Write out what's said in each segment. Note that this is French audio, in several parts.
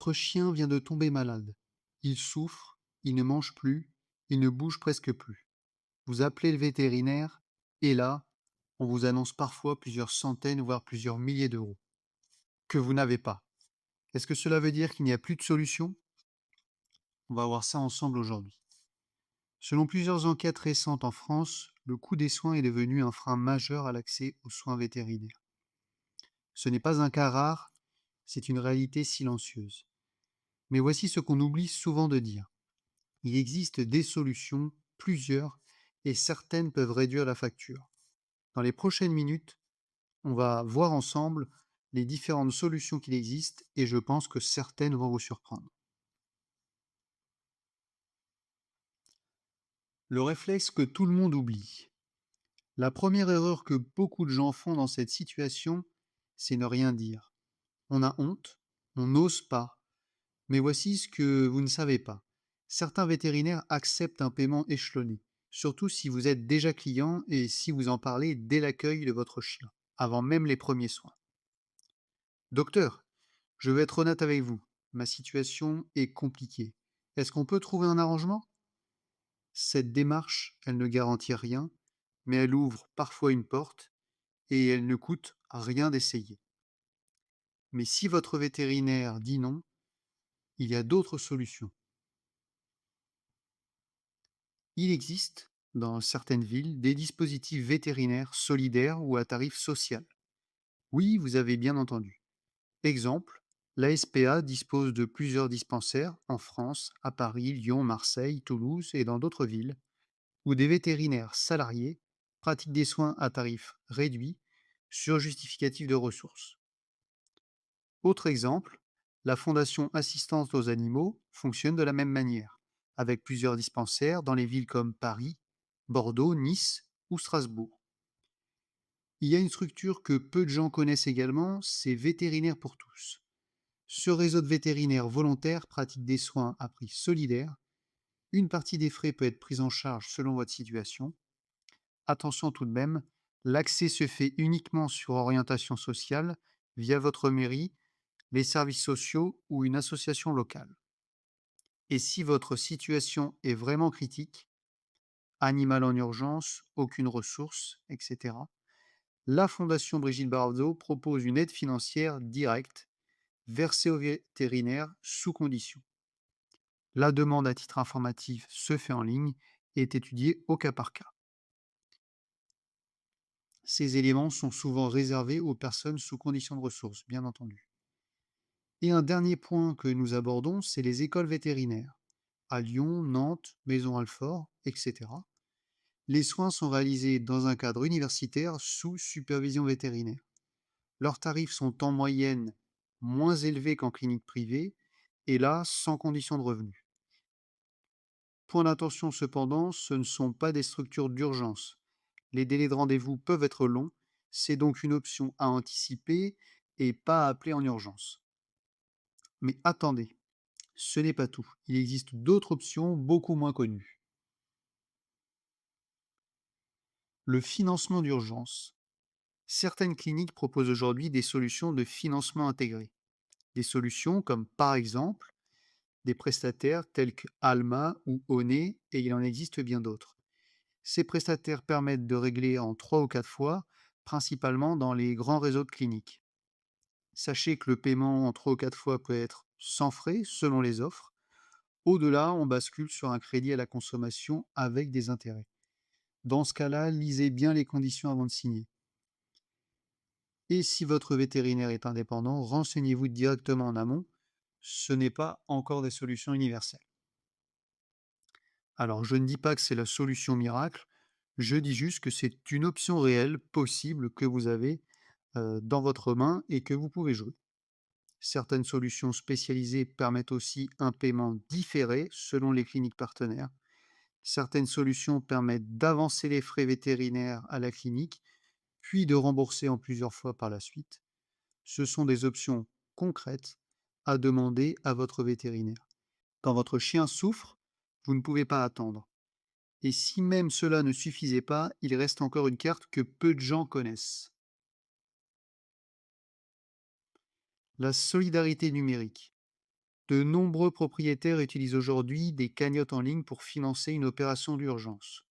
Votre chien vient de tomber malade. Il souffre, il ne mange plus, il ne bouge presque plus. Vous appelez le vétérinaire et là, on vous annonce parfois plusieurs centaines, voire plusieurs milliers d'euros que vous n'avez pas. Est-ce que cela veut dire qu'il n'y a plus de solution? On va voir ça ensemble aujourd'hui. Selon plusieurs enquêtes récentes en France, le coût des soins est devenu un frein majeur à l'accès aux soins vétérinaires. Ce n'est pas un cas rare, c'est une réalité silencieuse. Mais voici ce qu'on oublie souvent de dire. Il existe des solutions, plusieurs, et certaines peuvent réduire la facture. Dans les prochaines minutes, on va voir ensemble les différentes solutions qu'il existe et je pense que certaines vont vous surprendre. Le réflexe que tout le monde oublie. La première erreur que beaucoup de gens font dans cette situation, c'est ne rien dire. On a honte, on n'ose pas. Mais voici ce que vous ne savez pas. Certains vétérinaires acceptent un paiement échelonné, surtout si vous êtes déjà client et si vous en parlez dès l'accueil de votre chien, avant même les premiers soins. Docteur, je vais être honnête avec vous, ma situation est compliquée. Est-ce qu'on peut trouver un arrangement? Cette démarche, elle ne garantit rien, mais elle ouvre parfois une porte et elle ne coûte rien d'essayer. Mais si votre vétérinaire dit non, il y a d'autres solutions. Il existe, dans certaines villes, des dispositifs vétérinaires solidaires ou à tarif social. Oui, vous avez bien entendu. Exemple, la SPA dispose de plusieurs dispensaires en France, à Paris, Lyon, Marseille, Toulouse et dans d'autres villes, où des vétérinaires salariés pratiquent des soins à tarif réduit sur justificatif de ressources. Autre exemple, la Fondation Assistance aux animaux fonctionne de la même manière, avec plusieurs dispensaires dans les villes comme Paris, Bordeaux, Nice ou Strasbourg. Il y a une structure que peu de gens connaissent également, c'est Vétérinaires pour tous. Ce réseau de vétérinaires volontaires pratique des soins à prix solidaire. Une partie des frais peut être prise en charge selon votre situation. Attention tout de même, l'accès se fait uniquement sur orientation sociale via votre mairie, les services sociaux ou une association locale. Et si votre situation est vraiment critique, animal en urgence, aucune ressource, etc., la Fondation Brigitte Bardot propose une aide financière directe versée aux vétérinaires sous condition. La demande à titre informatif se fait en ligne et est étudiée au cas par cas. Ces éléments sont souvent réservés aux personnes sous condition de ressources, bien entendu. Et un dernier point que nous abordons, c'est les écoles vétérinaires. À Lyon, Nantes, Maison-Alfort, etc. Les soins sont réalisés dans un cadre universitaire sous supervision vétérinaire. Leurs tarifs sont en moyenne moins élevés qu'en clinique privée, et là, sans condition de revenu. Point d'attention cependant, ce ne sont pas des structures d'urgence. Les délais de rendez-vous peuvent être longs, c'est donc une option à anticiper et pas à appeler en urgence. Mais attendez, ce n'est pas tout. Il existe d'autres options beaucoup moins connues. Le financement d'urgence. Certaines cliniques proposent aujourd'hui des solutions de financement intégré. Des solutions comme par exemple des prestataires tels que Alma ou Oné, et il en existe bien d'autres. Ces prestataires permettent de régler en 3 ou 4 fois, principalement dans les grands réseaux de cliniques. Sachez que le paiement en 3 ou 4 fois peut être sans frais selon les offres. Au-delà, on bascule sur un crédit à la consommation avec des intérêts. Dans ce cas-là, lisez bien les conditions avant de signer. Et si votre vétérinaire est indépendant, renseignez-vous directement en amont. Ce n'est pas encore des solutions universelles. Alors, je ne dis pas que c'est la solution miracle, je dis juste que c'est une option réelle, possible, que vous avez dans votre main et que vous pouvez jouer. Certaines solutions spécialisées permettent aussi un paiement différé selon les cliniques partenaires. Certaines solutions permettent d'avancer les frais vétérinaires à la clinique, puis de rembourser en plusieurs fois par la suite. Ce sont des options concrètes à demander à votre vétérinaire. Quand votre chien souffre, vous ne pouvez pas attendre. Et si même cela ne suffisait pas, il reste encore une carte que peu de gens connaissent. La solidarité numérique. De nombreux propriétaires utilisent aujourd'hui des cagnottes en ligne pour financer une opération d'urgence.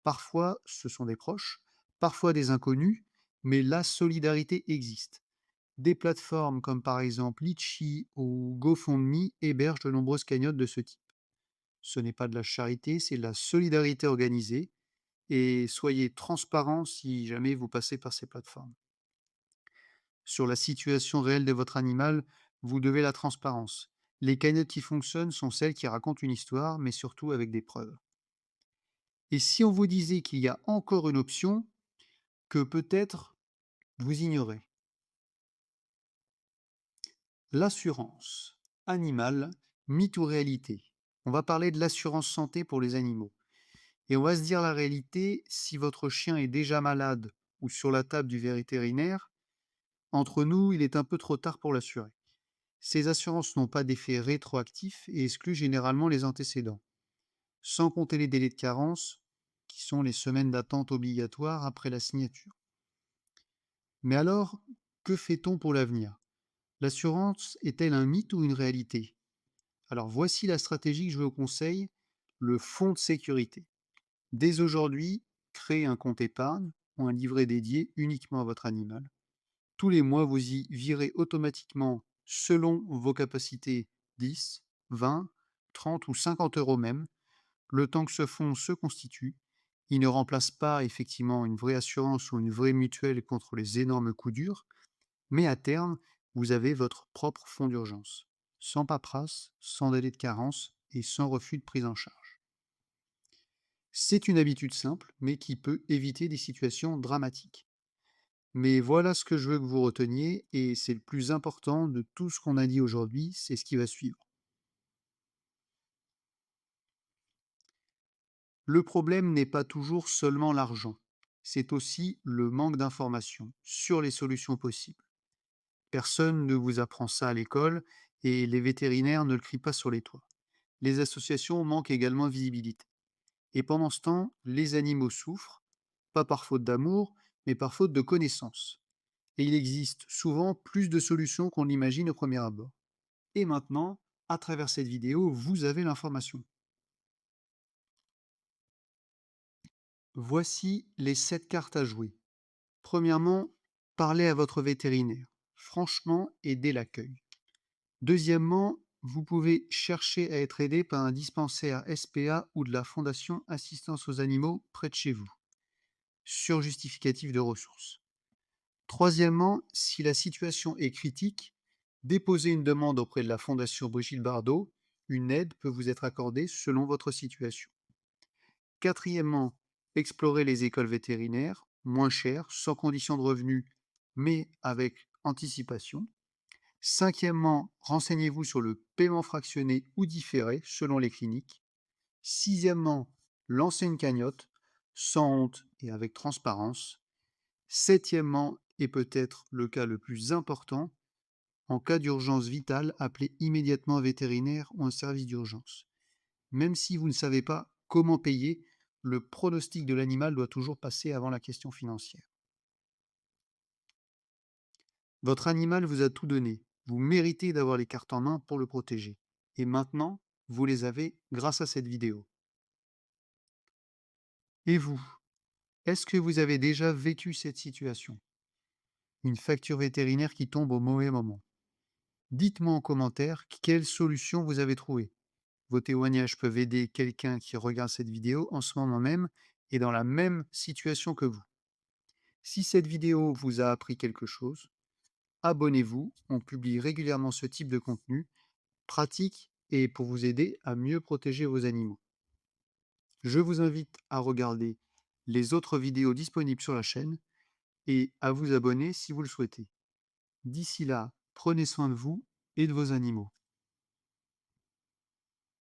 Parfois, ce sont des proches, parfois des inconnus, mais la solidarité existe. Des plateformes comme par exemple Litchi ou GoFundMe hébergent de nombreuses cagnottes de ce type. Ce n'est pas de la charité, c'est de la solidarité organisée et soyez transparent si jamais vous passez par ces plateformes. Sur la situation réelle de votre animal, vous devez la transparence. Les cagnottes qui fonctionnent sont celles qui racontent une histoire, mais surtout avec des preuves. Et si on vous disait qu'il y a encore une option que peut-être vous ignorez, l'assurance animale, mythe ou réalité. On va parler de l'assurance santé pour les animaux. Et on va se dire la réalité, si votre chien est déjà malade ou sur la table du vétérinaire, entre nous, il est un peu trop tard pour l'assurer. Ces assurances n'ont pas d'effet rétroactif et excluent généralement les antécédents, sans compter les délais de carence, qui sont les semaines d'attente obligatoires après la signature. Mais alors, que fait-on pour l'avenir? L'assurance est-elle un mythe ou une réalité? Alors voici la stratégie que je vous conseille, le fonds de sécurité. Dès aujourd'hui, créez un compte épargne ou un livret dédié uniquement à votre animal. Tous les mois, vous y virez automatiquement selon vos capacités 10, 20, 30 ou 50 euros même, le temps que ce fonds se constitue. Il ne remplace pas effectivement une vraie assurance ou une vraie mutuelle contre les énormes coups durs, mais à terme, vous avez votre propre fonds d'urgence, sans paperasse, sans délai de carence et sans refus de prise en charge. C'est une habitude simple, mais qui peut éviter des situations dramatiques. Mais voilà ce que je veux que vous reteniez, et c'est le plus important de tout ce qu'on a dit aujourd'hui, c'est ce qui va suivre. Le problème n'est pas toujours seulement l'argent, c'est aussi le manque d'informations sur les solutions possibles. Personne ne vous apprend ça à l'école, et les vétérinaires ne le crient pas sur les toits. Les associations manquent également de visibilité. Et pendant ce temps, les animaux souffrent, pas par faute d'amour, mais par faute de connaissances. Et il existe souvent plus de solutions qu'on l'imagine au premier abord. Et maintenant, à travers cette vidéo, vous avez l'information. Voici les 7 cartes à jouer. Premièrement, parlez à votre vétérinaire, franchement, et dès l'accueil. Deuxièmement, vous pouvez chercher à être aidé par un dispensaire SPA ou de la Fondation Assistance aux animaux près de chez vous, sur justificatif de ressources. Troisièmement, si la situation est critique, déposez une demande auprès de la Fondation Brigitte Bardot. Une aide peut vous être accordée selon votre situation. Quatrièmement, explorez les écoles vétérinaires, moins chères, sans condition de revenu, mais avec anticipation. Cinquièmement, renseignez-vous sur le paiement fractionné ou différé selon les cliniques. Sixièmement, lancez une cagnotte, sans honte et avec transparence. Septièmement, et peut-être le cas le plus important, en cas d'urgence vitale, appelez immédiatement un vétérinaire ou un service d'urgence. Même si vous ne savez pas comment payer, le pronostic de l'animal doit toujours passer avant la question financière. Votre animal vous a tout donné. Vous méritez d'avoir les cartes en main pour le protéger. Et maintenant, vous les avez grâce à cette vidéo. Et vous, est-ce que vous avez déjà vécu cette situation? Une facture vétérinaire qui tombe au mauvais moment. Dites-moi en commentaire quelle solution vous avez trouvée. Vos témoignages peuvent aider quelqu'un qui regarde cette vidéo en ce moment même et dans la même situation que vous. Si cette vidéo vous a appris quelque chose, abonnez-vous, on publie régulièrement ce type de contenu pratique et pour vous aider à mieux protéger vos animaux. Je vous invite à regarder les autres vidéos disponibles sur la chaîne et à vous abonner si vous le souhaitez. D'ici là, prenez soin de vous et de vos animaux.